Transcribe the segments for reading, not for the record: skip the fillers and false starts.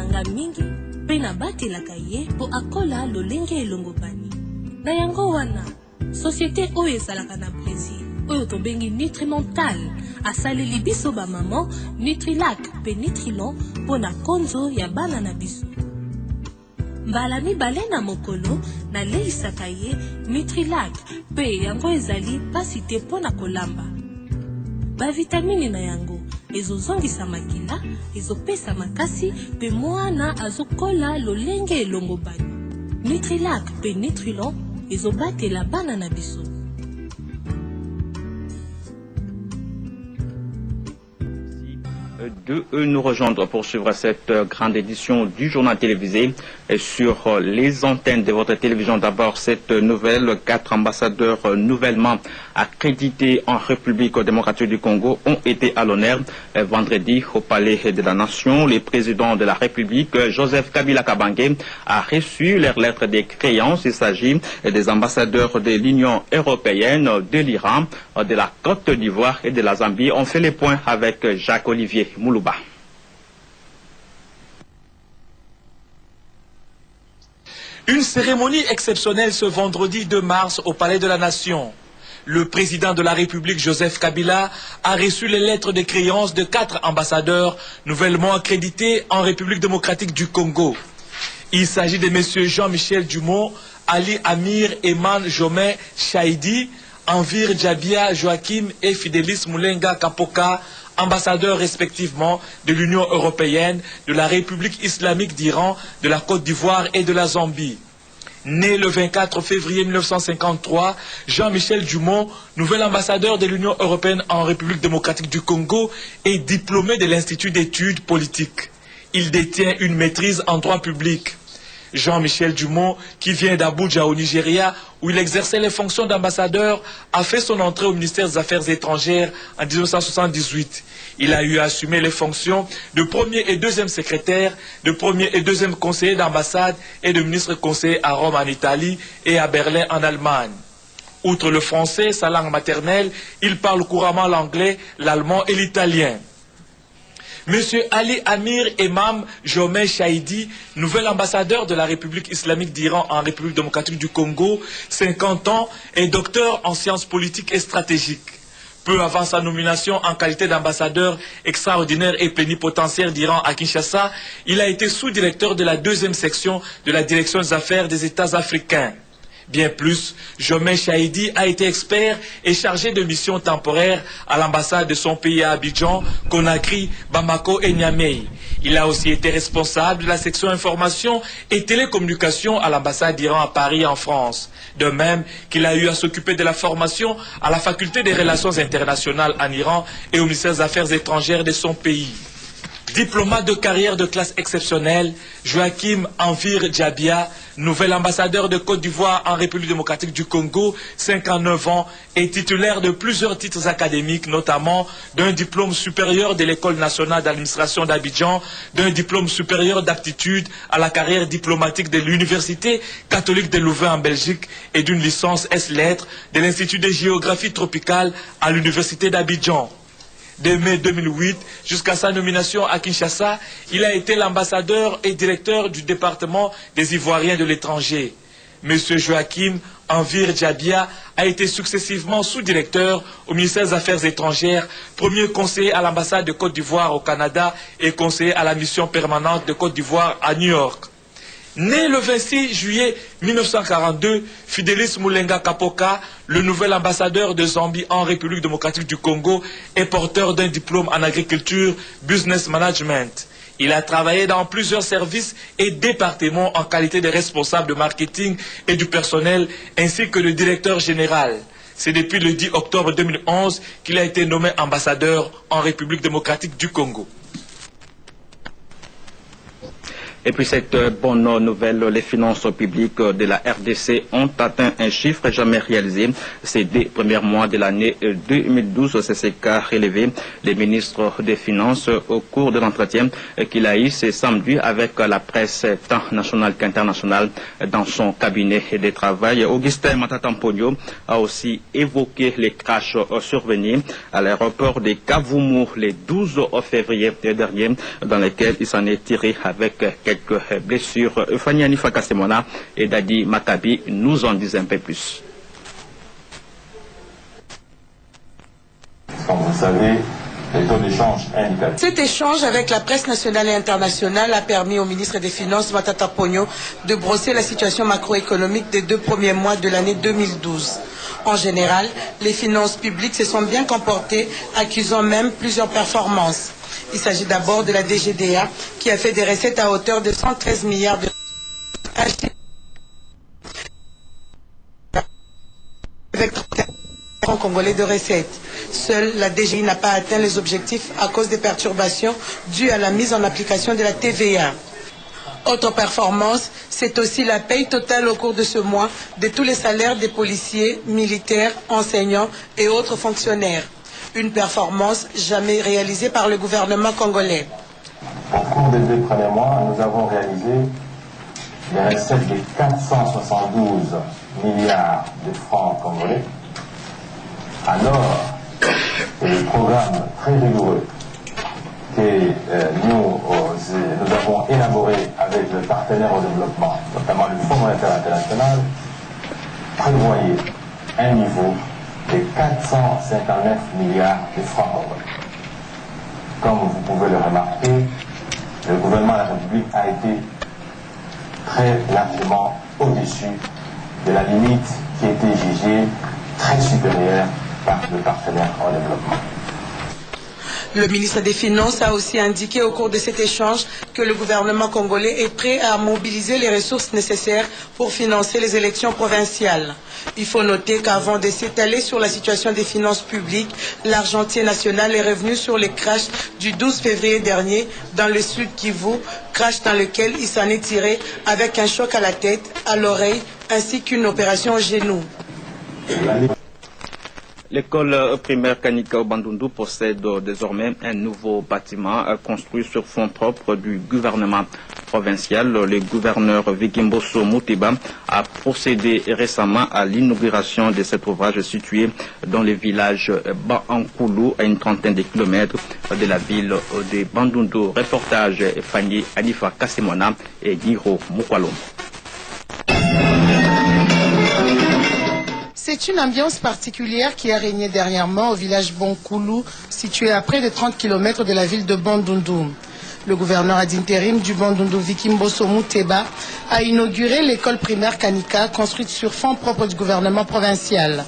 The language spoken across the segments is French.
nga mingi pe na batelaka ye po akola lolenge elongobani. Na yango wana, société oyo ezalaka na Brésil, oyo tobengi Nutrimental, asaleli biso ba maman Nutrilac pe Nutrilon po na konzo ya bana na biso. Mbala mibale na mokolo na leisaka ye Nutrilac pe yango ezali pasi te po na kolamba. Ba vitamine na yango ezozongisa makila, ezopesa makasi pe mwana azokola lolenge elongobani. Nutrilac pe Nutrilon ezobatela bana na biso. De nous rejoindre pour suivre cette grande édition du journal télévisé et sur les antennes de votre télévision. D'abord, cette nouvelle, 4 ambassadeurs nouvellement accrédités en République démocratique du Congo ont été à l'honneur vendredi au Palais de la Nation. Le président de la République, Joseph Kabila Kabange, a reçu leurs lettres de créance. Il s'agit des ambassadeurs de l'Union européenne, de l'Iran, de la Côte d'Ivoire et de la Zambie. On fait les points avec Jacques-Olivier Moulouba. Une cérémonie exceptionnelle ce vendredi 2 mars au Palais de la Nation. Le président de la République, Joseph Kabila, a reçu les lettres de créance de 4 ambassadeurs nouvellement accrédités en République démocratique du Congo. Il s'agit de M. Jean-Michel Dumont, Ali Amir, Eman Jomé Chaidi, Anvir Djabia Joachim et Fidelis Moulenga Kapoka, ambassadeurs respectivement de l'Union européenne, de la République islamique d'Iran, de la Côte d'Ivoire et de la Zambie. Né le 24 février 1953, Jean-Michel Dumont, nouvel ambassadeur de l'Union européenne en République démocratique du Congo, est diplômé de l'Institut d'études politiques. Il détient une maîtrise en droit public. Jean-Michel Dumont, qui vient d'Abuja au Nigeria, où il exerçait les fonctions d'ambassadeur, a fait son entrée au ministère des Affaires étrangères en 1978. Il a eu à assumer les fonctions de premier et deuxième secrétaire, de premier et deuxième conseiller d'ambassade et de ministre conseiller à Rome en Italie et à Berlin en Allemagne. Outre le français, sa langue maternelle, il parle couramment l'anglais, l'allemand et l'italien. Monsieur Ali Amir Emam Jomé Chaidi, nouvel ambassadeur de la République islamique d'Iran en République démocratique du Congo, 50 ans, est docteur en sciences politiques et stratégiques. Peu avant sa nomination en qualité d'ambassadeur extraordinaire et plénipotentiaire d'Iran à Kinshasa, il a été sous-directeur de la 2e section de la Direction des affaires des États africains. Bien plus, Jomé Chaidi a été expert et chargé de missions temporaires à l'ambassade de son pays à Abidjan, Conakry, Bamako et Niamey. Il a aussi été responsable de la section information et télécommunication à l'ambassade d'Iran à Paris en France. De même qu'il a eu à s'occuper de la formation à la faculté des relations internationales en Iran et au ministère des Affaires étrangères de son pays. Diplomate de carrière de classe exceptionnelle, Joachim Anvir Djabia, nouvel ambassadeur de Côte d'Ivoire en République démocratique du Congo, 59 ans, est titulaire de plusieurs titres académiques, notamment d'un diplôme supérieur de l'École nationale d'administration d'Abidjan, d'un diplôme supérieur d'aptitude à la carrière diplomatique de l'Université catholique de Louvain en Belgique et d'une licence S-Lettres de l'Institut de géographie tropicale à l'Université d'Abidjan. De mai 2008 jusqu'à sa nomination à Kinshasa, il a été l'ambassadeur et directeur du département des Ivoiriens de l'étranger. M. Joachim Anvir Djabia a été successivement sous-directeur au ministère des Affaires étrangères, premier conseiller à l'ambassade de Côte d'Ivoire au Canada et conseiller à la mission permanente de Côte d'Ivoire à New York. Né le 26 juillet 1942, Fidelis Moulenga Kapoka, le nouvel ambassadeur de Zambie en République démocratique du Congo, est porteur d'un diplôme en agriculture, business management. Il a travaillé dans plusieurs services et départements en qualité de responsable de marketing et du personnel, ainsi que de directeur général. C'est depuis le 10 octobre 2011 qu'il a été nommé ambassadeur en République démocratique du Congo. Et puis cette bonne nouvelle, les finances publiques de la RDC ont atteint un chiffre jamais réalisé ces 2 premiers mois de l'année 2012. C'est ce qu'a relevé le ministre des Finances au cours de l'entretien qu'il a eu ce samedi avec la presse tant nationale qu'internationale dans son cabinet de travail. Augustin Matata-Mpogno a aussi évoqué les crashs survenus à l'aéroport de Kavumu le 12 février dernier, dans lesquels il s'en est tiré avec quelques blessures. Fanny Anifa Kastemona et Dadi Makabi nous en disent un peu plus. Comme vous savez, les taux d'échange indicatifs. Cet échange avec la presse nationale et internationale a permis au ministre des Finances, Matata Mpogno, de brosser la situation macroéconomique des 2 premiers mois de l'année 2012. En général, les finances publiques se sont bien comportées, accusant même plusieurs performances. Il s'agit d'abord de la DGDA, qui a fait des recettes à hauteur de 113 milliards de avec 30 congolais de recettes. Seule la DGI n'a pas atteint les objectifs à cause des perturbations dues à la mise en application de la TVA. Autre performance, c'est aussi la paye totale au cours de ce mois de tous les salaires des policiers, militaires, enseignants et autres fonctionnaires. Une performance jamais réalisée par le gouvernement congolais. Au cours des 2 premiers mois, nous avons réalisé des recettes de 472 milliards de francs congolais, alors que le programme très rigoureux que nous avons élaboré avec le partenaire au développement, notamment le Fonds monétaire international, prévoyait un niveau de 459 milliards de francs congolais. Comme vous pouvez le remarquer, le gouvernement de la République a été très largement au-dessus de la limite qui était jugée très supérieure par le partenaire au développement. Le ministre des Finances a aussi indiqué au cours de cet échange que le gouvernement congolais est prêt à mobiliser les ressources nécessaires pour financer les élections provinciales. Il faut noter qu'avant de s'étaler sur la situation des finances publiques, l'Argentier national est revenu sur les crashs du 12 février dernier dans le sud Kivu, crash dans lequel il s'en est tiré avec un choc à la tête, à l'oreille, ainsi qu'une opération au genou. L'école primaire Kanika au Bandundu possède désormais un nouveau bâtiment construit sur fonds propres du gouvernement provincial. Le gouverneur Vikimboso Muteba a procédé récemment à l'inauguration de cet ouvrage situé dans le village Baankoulou, à une trentaine de kilomètres de la ville de Bandundu. Reportage Fanny Anifa Kassemona et Giro Mukwalombo. C'est une ambiance particulière qui a régné dernièrement au village Bonkoulou, situé à près de 30 km de la ville de Bandundu. Le gouverneur d'intérim du Bandundu, Vikimboso Muteba, a inauguré l'école primaire Kanika, construite sur fonds propres du gouvernement provincial.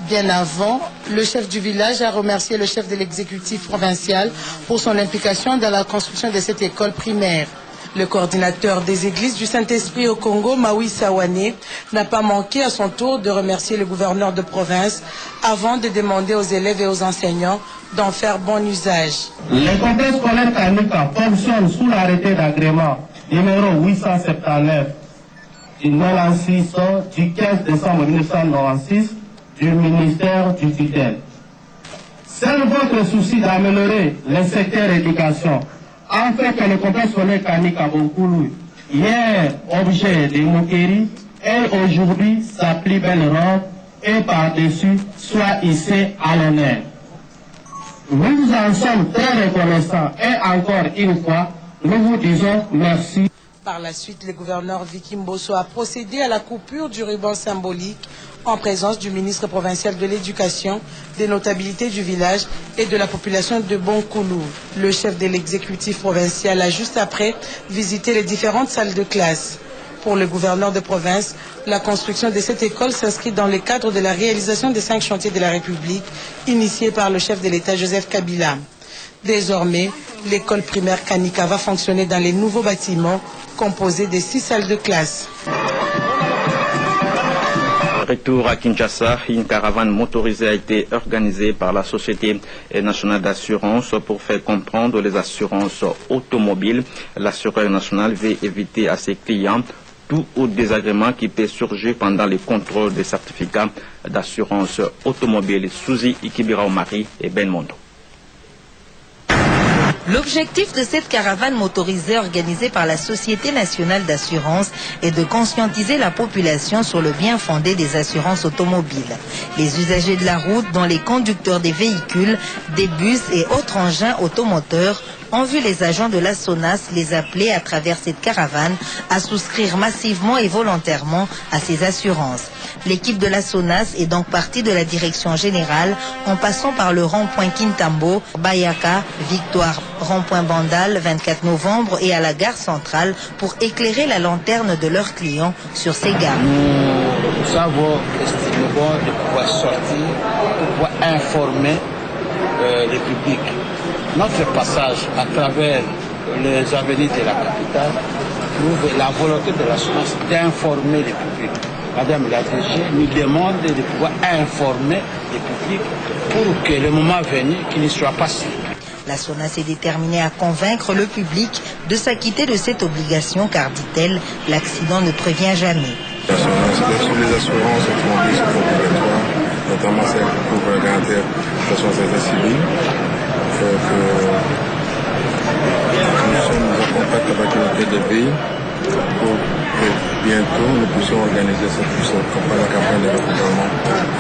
Bien avant, le chef du village a remercié le chef de l'exécutif provincial pour son implication dans la construction de cette école primaire. Le coordinateur des églises du Saint-Esprit au Congo, Maui Sawane, n'a pas manqué à son tour de remercier le gouverneur de province avant de demander aux élèves et aux enseignants d'en faire bon usage. Les complexes scolaires Kanika fonctionnent sous l'arrêté d'agrément numéro 879 du 96 du 15 décembre 1996 du ministère du Fidèle. C'est votre souci d'améliorer le secteur éducation. En fait, que le complexe scolaire Kanika Bonkoulou, hier objet de moquerie, et aujourd'hui sa plus belle robe, et par-dessus soit hissé à l'honneur. Nous en sommes très reconnaissants et encore une fois, nous vous disons merci. Par la suite, le gouverneur Vikimboso a procédé à la coupure du ruban symbolique en présence du ministre provincial de l'Éducation, des notabilités du village et de la population de Bonkoulou. Le chef de l'exécutif provincial a juste après visité les différentes salles de classe. Pour le gouverneur de province, la construction de cette école s'inscrit dans le cadre de la réalisation des 5 chantiers de la République initiés par le chef de l'État Joseph Kabila. Désormais, l'école primaire Kanika va fonctionner dans les nouveaux bâtiments composés de 6 salles de classe. retour à Kinshasa, une caravane motorisée a été organisée par la Société nationale d'assurance pour faire comprendre les assurances automobiles. L'assureur national veut éviter à ses clients tout désagrément qui peut surgir pendant les contrôles des certificats d'assurance automobile. Suzy Ikibira Omari et Ben Mondo. L'objectif de cette caravane motorisée organisée par la Société nationale d'assurance est de conscientiser la population sur le bien fondé des assurances automobiles. Les usagers de la route, dont les conducteurs des véhicules, des bus et autres engins automoteurs, ont vu les agents de la SONAS les appeler à travers cette caravane à souscrire massivement et volontairement à ces assurances. L'équipe de la SONAS est donc partie de la direction générale en passant par le rond-point Kintambo, Bayaka, Victoire, rond-point Bandal, 24 novembre et à la gare centrale pour éclairer la lanterne de leurs clients sur ces gares. Nous avons estimé bon de pouvoir sortir, de pouvoir informer le public. Notre passage à travers les avenirs de la capitale prouve la volonté de la SONAS d'informer le public. Madame la DG nous demande de pouvoir informer le public pour que le moment venu, qu'il ne soit pas surpris. La SONAS est déterminée à convaincre le public de s'acquitter de cette obligation car, dit-elle, l'accident ne prévient jamais. Les assurances automobiles sont obligatoires, notamment celles qui couvrent garantir l'assurance état civil. Nous sommes en contact avec l'unité de ville pour que bientôt nous puissions organiser cette campagne de recouvrement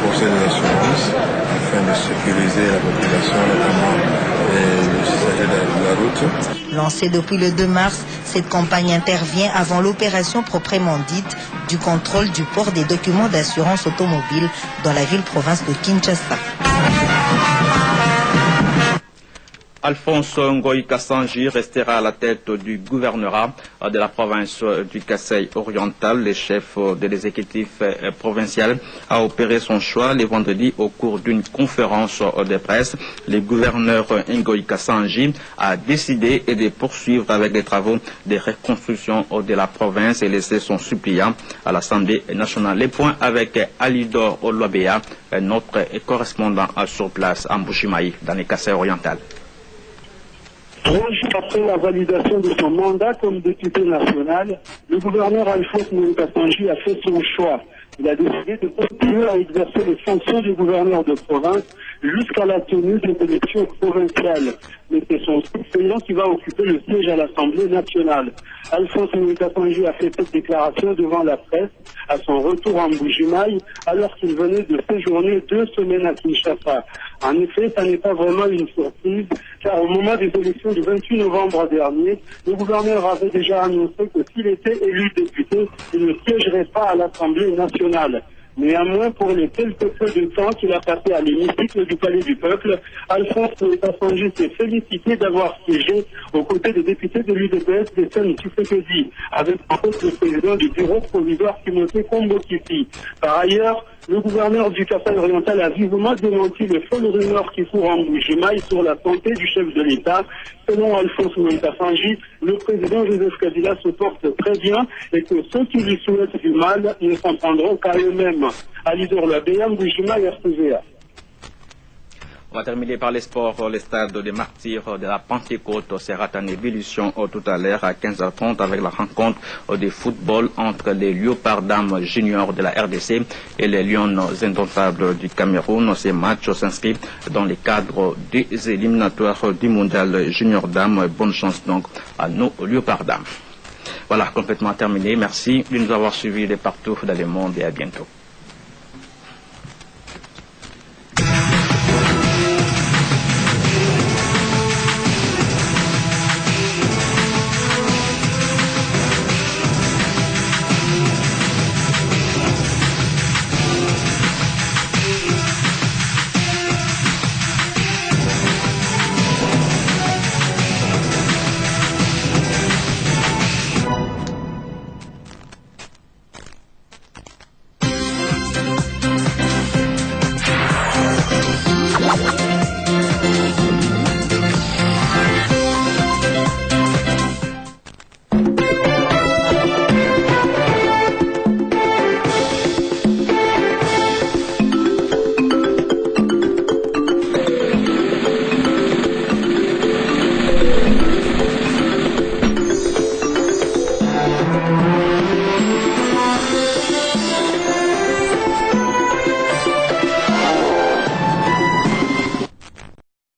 forcé des assurances afin de sécuriser la population, notamment les usagers de la route. Lancée depuis le 2 mars, cette campagne intervient avant l'opération proprement dite du contrôle du port des documents d'assurance automobile dans la ville-province de Kinshasa. Alphonse Ngoï Kassanji restera à la tête du gouvernorat de la province du Kasaï oriental. Le chef de l'exécutif provincial a opéré son choix le vendredi au cours d'une conférence de presse. Le gouverneur Ngoï Kassanji a décidé de poursuivre avec les travaux de reconstruction de la province et laisser son suppliant à l'Assemblée nationale. Les points avec Alidor Olobea, notre correspondant sur place à Mbujimaï dans le Kasaï oriental. 3 jours après la validation de son mandat comme député national, le gouverneur Alphonse Ngoï Kassanji a fait son choix. Il a décidé de continuer à exercer les fonctions de gouverneur de province jusqu'à la tenue des élections provinciales. Mais c'est son suppléant qui va occuper le siège à l'Assemblée nationale. Alphonse Ngoï Kassanji a fait cette déclaration devant la presse à son retour en Mbujimaï alors qu'il venait de séjourner 2 semaines à Kinshasa. En effet, ça n'est pas vraiment une surprise, car au moment des élections du 28 novembre dernier, le gouverneur avait déjà annoncé que s'il était élu député, il ne siégerait pas à l'Assemblée nationale. Néanmoins, pour les quelques peu de temps qu'il a passé à l'hémicycle du Palais du Peuple, Alphonse Ngoï Kassanji s'est félicité d'avoir siégé aux côtés des députés de l'UDPS de Tshisekedi, avec en fait le président du bureau provisoire Timothée Kombo-Kipi. Par ailleurs, le gouverneur du Kasaï oriental a vivement démenti les folles rumeurs qui courent en Mbujimaï sur la santé du chef de l'État. Selon Alphonse Ngoï Kassanji, le président Joseph Kabila se porte très bien et que ceux qui lui souhaitent du mal ne s'en prendront qu'à eux-mêmes. Alidor Olobea, Mbujimaï, RTVA. On va terminer par les sports. Le stade des martyrs de la Pentecôte sera en ébullition tout à l'heure à 15h30 avec la rencontre de football entre les Léopards Dames juniors de la RDC et les Lions indomptables du Cameroun. Ces matchs s'inscrivent dans le cadre des éliminatoires du mondial junior dames. Bonne chance donc à nos Léopards Dames. Voilà, complètement terminé. Merci de nous avoir suivis de partout dans le monde et à bientôt. Thank you.